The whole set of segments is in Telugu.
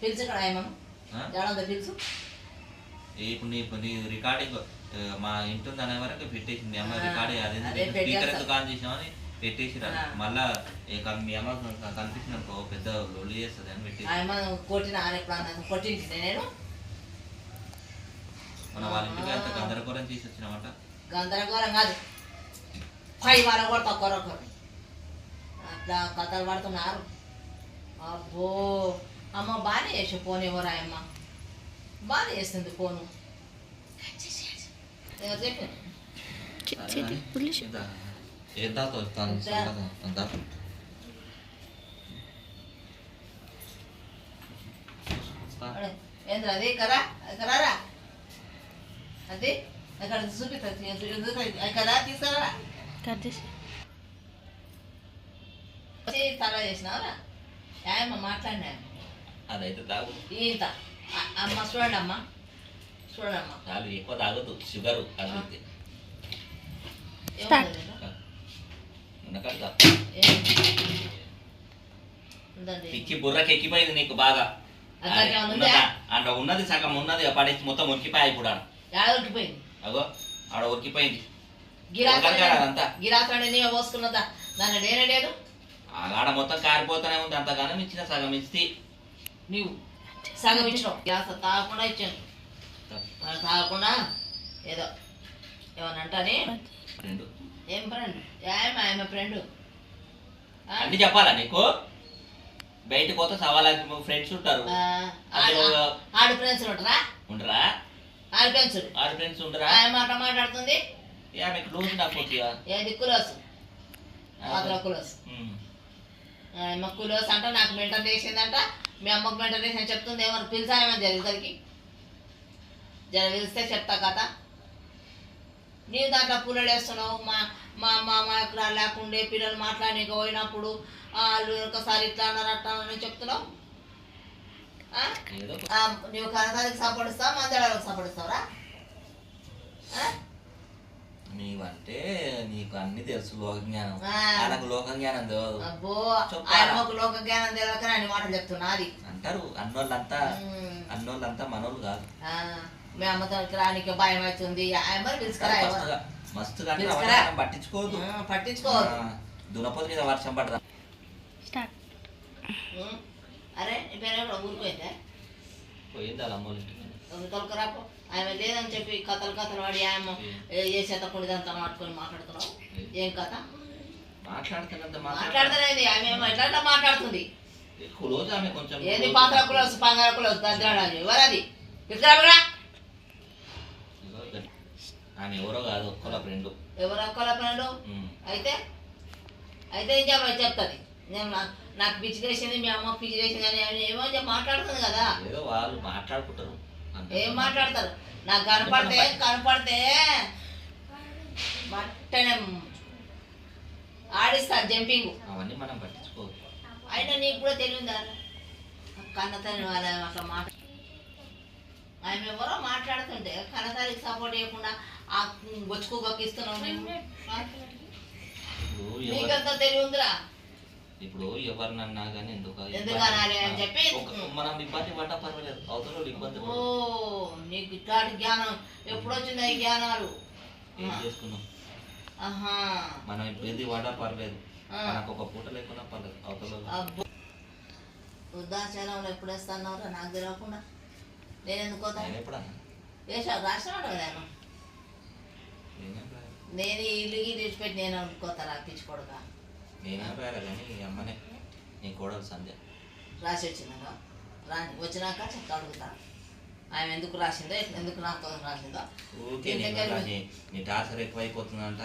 పిలుచు ఇక్కడ ఏమో జాడ పిలుచు. ఇప్పుడు నీ రికార్డింగ్ మా ఇంటి అనే వరకు పెట్టేసింది మీ అమ్మ రికార్డింగ్. అదే స్పీకర్ ఎందుకు ఆన్ చేసినామని పెట్టేసిరా. మళ్ళా మీ అమ్మ కనిపించిన పెద్ద లొల్లి చేస్తుంది అని పెట్టేసి కొట్టిన కొట్టింది నేను. మన వాళ్ళ ఇంటికి అంత గందరగోళం చేసి వచ్చినామంట. గందరగోళం కాదు, పై వాళ్ళ కొడతా కొరకొర అట్లా కథలు పడుతున్నారు. అబ్బో అమ్మ బాగానే చేసి ఫోన్ ఎవరా అమ్మ బాగానే చేస్తుంది ఫోను. ఏంద్ర అది కదా కరారా అది అక్కడ చూపిస్తుంది కదా తీసుకురా తల చేసినావరా ఏమో మాట్లాడినా అదైతే తాగు ఇంత అమ్మ చూడండి అమ్మ చూడమ్మా చాలు ఎక్కువ తాగదు షుగర్ అది పిచ్చి బుర్రకి ఎక్కిపోయింది నీకు బాగా. అంట ఉన్నది సగం ఉన్నది పడేసి మొత్తం ఉరికిపోయి ఇప్పుడు ఉరికిపోయింది. అగో ఆడ ఉరికిపోయింది. గిరాసండి నీవే పోసుకున్నదా దాన్ని నేనే లేదు. ఆడ మొత్తం కారిపోతూనే ఉంది. అంతగానం ఇచ్చిన సగం ఇచ్చి నీవు సగం ఇచ్చినావు. గ్యాస్ తాగకుండా ఇచ్చాను. తాగకుండా ఏదో ఏమన్నా అంటాని ఫ్రెండ్ ఏం ఫ్రెండ్ ఏమ ఫ్రెండ్ అన్ని చెప్పాలా నీకు? బయటకు పోతే సవాలా ఫ్రెండ్స్ ఉంటారు. ఆడు ఫ్రెండ్స్ ఉంటారా? ఉండరా? ఆడు ఫ్రెండ్స్ ఉండరా? మాట మాట్లాడుతుంది ఏది కులోసు కులోసు కులోసు అంట. నాకు మెంటల్ వేసిందంట. మీ అమ్మకు మెంటల్ వేసి చెప్తుంది. ఏమన్నా పిలిచామని జరిగేసరికి జర పిలిస్తే చెప్తా కథ. నీవు దాంట్లో పుల్లలు వేస్తున్నావు. మా మా అమ్మ ఇక్కడ లేకుండే పిల్లలు మాట్లాడి పోయినప్పుడు వాళ్ళు ఒకసారి ఇట్లా అన్నారు అట్లా అని చెప్తున్నావు. నువ్వు కనసారికి సపోర్ట్ ఇస్తావు, మందడానికి సపోర్ట్ ఇస్తావురా? నీవంటే నీకు అన్ని తెలుసు లోక జ్ఞానం. నాకు లోక జ్ఞానం తెలియదు. అబ్బో ఆయనకు లోక జ్ఞానం తెలియక అన్ని మాటలు చెప్తున్నా. అది అంటారు అన్నోళ్ళంతా మనోళ్ళు కాదు. మీ అమ్మతో రానికి భయం అవుతుంది. మస్తుగా పట్టించుకోదు. దునపోతు మీద వర్షం పడదా? అరే నీ పేరు ఎప్పుడు ఊరిపోయిందా? పోయింది అలా అమ్మోళ్ళ తొలకరాపో. ఆమె లేదని చెప్పి కథలు వాడి ఆమె ఏ చేతకుండిదంతా మాట్లాడుకొని మాట్లాడుతున్నావు. ఏం కథ మాట్లాడుతున్నది? ఆమె ఎట్లా మాట్లాడుతుంది? ఏది పాత్ర కులసు పంగర కులసు దగ్గరాడు ఎవరది? పిలుచుకురా. ఆమె ఎవరో కాదు ఒక్కల ఫ్రెండ్. ఎవరో ఒక్కల ఫ్రెండ్ అయితే ఏం చెప్పాలి చెప్తుంది. నేను నాకు పిచ్చి చేసింది, మీ అమ్మ పిచ్చి చేసింది అని ఏమో మాట్లాడుతుంది కదా. ఏదో వాళ్ళు మాట్లాడుకుంటారు. ఏం మాట్లాడతారు? నాకు కనపడితే బట్టనే ఆడిస్తారు జంపింగ్. అవన్నీ మనం పట్టించుకోవచ్చు. అయినా నీకు కూడా తెలియదా కన్నతల్లి వాళ్ళ అట్లా మాట? ఆమె ఎవరో మాట్లాడుతుంటే కన్నతల్లికి సపోర్ట్ చేయకుండా ఆ బొచ్చుకు గొక్కిస్తున్నావు. నీకంతా తెలియదురా. ఇప్పుడు ఎవరినన్నా కానీ ఎందుకనాలి అని చెప్పి మనం ఇబ్బంది పడ్డా పర్వాలేదు, అవతల ఇబ్బంది. ఓ నీకు ఇట్లాంటి జ్ఞానం ఎప్పుడు వచ్చింది? ఈ జ్ఞానాలు ఏం చేసుకున్నాం? మనం ఇబ్బంది పడ్డా పర్లేదు, మనకు ఒక పూట లేకున్నా పర్లేదు, అవతల. వృద్ధాశ్రమంలో ఎప్పుడు వేస్తున్నారా నాకు తెలియకుండా? నేను ఎందుకు ఎప్పుడన్నా వేసావు రాష్ట్రం కదా. నేను ఇల్లు విడిచిపెట్టి నేను అనుకోతా పిచ్చుకోడుగా. నేనే రాయలే కానీ అమ్మనే నీ కోడలు సంధ్య రాసి వచ్చిందా? వచ్చినాక చెప్తా అడుగుతా ఆమె ఎందుకు రాసిందో, ఎందుకు నాకు రాసిందో. నీ టార్చర్ ఎక్కువైపోతుందంట.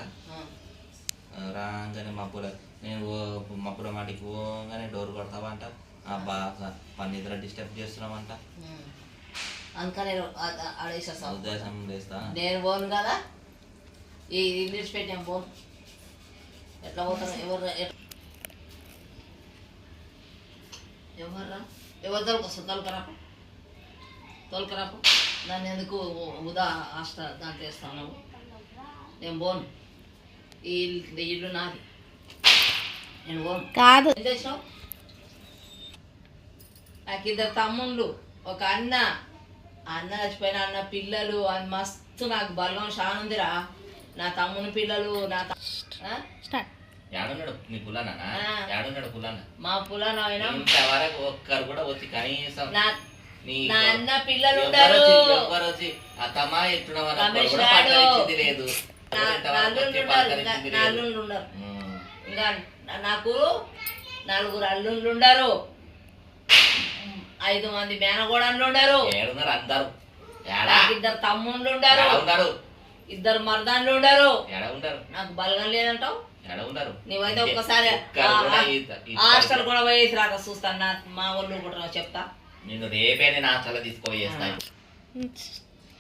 రాగానే నేను మప్పుల మాటికి పోగానే డోర్ కొడతావంట. బాగా పన్నిద్ర డిస్టర్బ్ చేస్తున్నామంట. అందుకని అడేసేస్తా. ఉద్దేశం వేస్తా. నేను పోను కదా, ఈ ఇంగ్లీష్ పెట్టాం పోను. ఎట్లా పోతాను? ఎవరు తొలకొస్తా? తొలకరాపు దాన్ని ఎందుకు ఉదా హాస్టల్ దాంట్లో వేస్తాను. నేను పోను. ఈ ఇల్లు నాది, నేను పోను. కాదు ఏం చేసినావు? నాకు ఇద్దరు తమ్ముళ్ళు, ఒక అన్న. అన్న చచ్చిపోయిన అన్న పిల్లలు, అది మస్తు నాకు బలం షానుందిరా. నా తమ్ముని పిల్లలు, నా ఏడున్నాడు నీ పులానా? ఏడున్నాడు పులానా? మా పులానా ఇంతవరకు ఒక్కరు కూడా వచ్చి కనీసం నా అన్న పిల్లలు ఉంటారు. ఎవరు వచ్చి అత్తమ్మా ఎట్టున్నావా లేదు. అల్లుళ్ళు ఉన్నారు. ఇంకా నాకు 4 అల్లుళ్ళు ఉండరు, 5 మంది మేనగోడన్లు ఉండరు. ఏడున్నారు అందరు. 2 తమ్ముళ్ళు ఉండరు, 2 మర్దాన్లు ఉండరు. నాకు బలగం లేదంటావు. నువ్వైతే ఒక్కసారి హాస్టల్ కూడా పోయేసి రాక చూస్తాను. నా మా వాళ్ళు కూడా చెప్తా. నేను రేపే నేను హాస్టల్ తీసుకుపోయి చేస్తాను.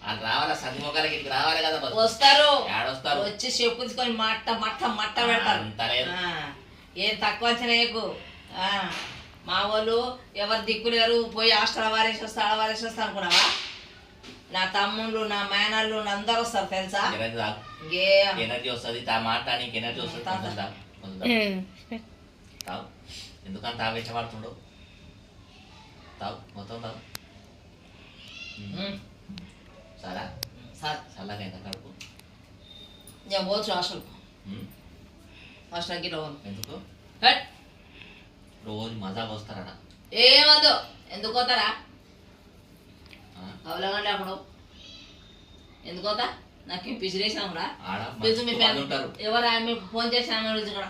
వాళ్ళు రావాలా సతిమొక్కలకి రావాలి కదా. వస్తారు, ఏడొస్తారు, వచ్చి చెప్పుకొని మట్ట మట్ట మట్ట పెడతారు. ఏం తక్కువ అంచనేకు. మా వాళ్ళు ఎవరు దిక్కులేరు, పోయి హాస్టల్ వారేసి అనుకున్నావా? నా తమ్ముళ్ళు, నా మేనళ్ళు అందరూ వస్తారు తెలుసా. ఎనర్జీ వస్తుంది మాట్లాడానికి, ఎనర్జీ వస్తుంది. ఎందుకంత ఆవేశపడుతుండవు? తావు మొత్తం తావు. సరే చల్లగా కడుపు. నేను పోవచ్చు హాస్టల్కి ఎందుకు రోజు మజాకు వస్తారా? ఏమద్దు, ఎందుకు పోతారా? అవలగా లేకుండా ఎందుకు పోతా? నాకు పిసిరేసామురా. ఎవరు ఆమె ఫోన్ చేసి ఆమె రోజు కూడా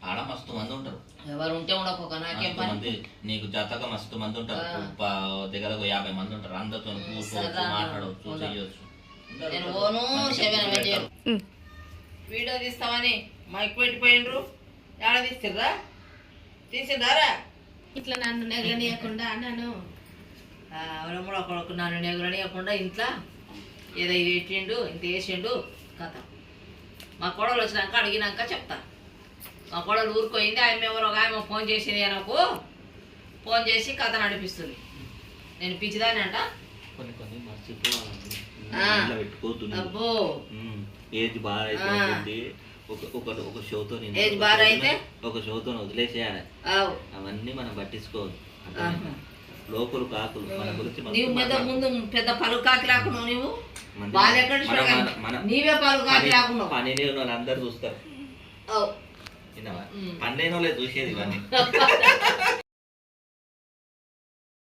ఆడ మస్తు మంది ఉంటారు. ఎవరు ఉంటే ఉండకపోక నాకేం పని. నీకు జతగా మస్తు మంది ఉంటారు. దగ్గర 50 మంది ఉంటారు. అందరితో మాట్లాడవచ్చు, చేయొచ్చు. నేను ఓను వీడియో తీస్తామని మైక్ పెట్టిపోయిండ్రు. ఎడ తీసిర్రా? తీసిందారా? ఇట్లా నన్ను నెగలనీయకుండా అన్నాను. కూడా ఒకడు నన్ను నెగలనీయకుండా ఇంట్లో ఏదో ఇది పెట్టిండు, ఇంత వేసిండు కథ. మా కోడలు వచ్చినాక అడిగినాక చెప్తా. మా కోడలు ఊరుకోయింది. ఆమె ఎవరో ఒక ఆమె ఫోన్ చేసింది, నాకు ఫోన్ చేసి కథ నడిపిస్తుంది. నేను పిచ్చిదాన్ని అంట. అబ్బో ఏజ్ బాగా అయితే ఒక షోతో వదిలేసేయాలి. అవన్నీ మనం పట్టించుకోవద్దు. లోకులు కాకులు మన గురించి ముందు పెద్ద పలు కాకి రాకుండా నువ్వు నీవే పలు కాకి రాకుండా పని లేని వాళ్ళు అందరు చూస్తారు. పని లేని వాళ్ళే చూసేది ఇవన్నీ.